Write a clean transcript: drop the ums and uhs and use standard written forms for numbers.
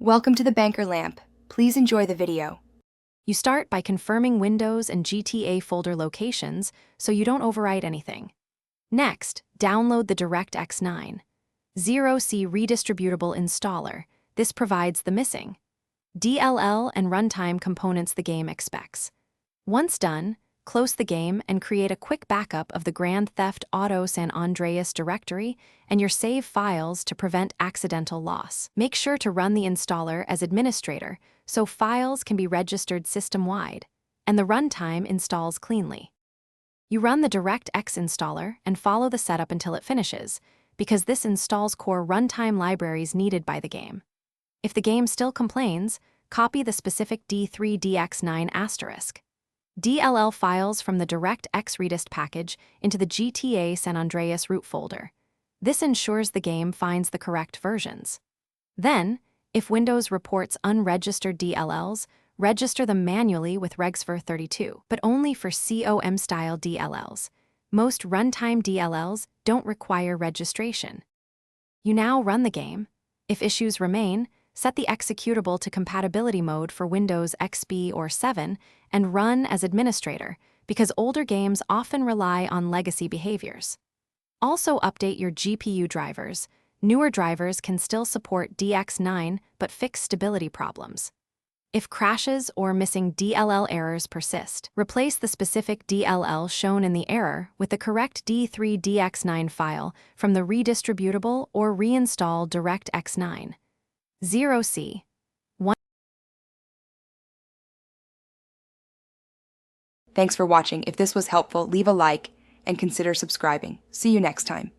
Welcome to the Banker Lamp. Please enjoy the video. You start by confirming Windows and GTA folder locations so you don't overwrite anything. Next, download the Directx 9.0c redistributable installer. This provides the missing DLL and runtime components the game expects. Once done, close the game and create a quick backup of the Grand Theft Auto San Andreas directory and your save files to prevent accidental loss. Make sure to run the installer as administrator so files can be registered system-wide, and the runtime installs cleanly. You run the Directx installer and follow the setup until it finishes, because this installs core runtime libraries needed by the game. If the game still complains, copy the specific D3DX9*. DLL files from the Directx Redist package into the GTA San Andreas root folder. This ensures the game finds the correct versions. Then, if Windows reports unregistered DLLs, register them manually with regsver32, but only for COM-style DLLs. Most runtime DLLs don't require registration. You now run the game. If issues remain, set the executable to compatibility mode for Windows XP or 7 and run as administrator, because older games often rely on legacy behaviors. Also update your GPU drivers. Newer drivers can still support DX9 but fix stability problems. If crashes or missing DLL errors persist, replace the specific DLL shown in the error with the correct D3DX9 file from the redistributable or reinstall Directx 9.0c. Thanks for watching. If this was helpful, leave a like and consider subscribing. See you next time.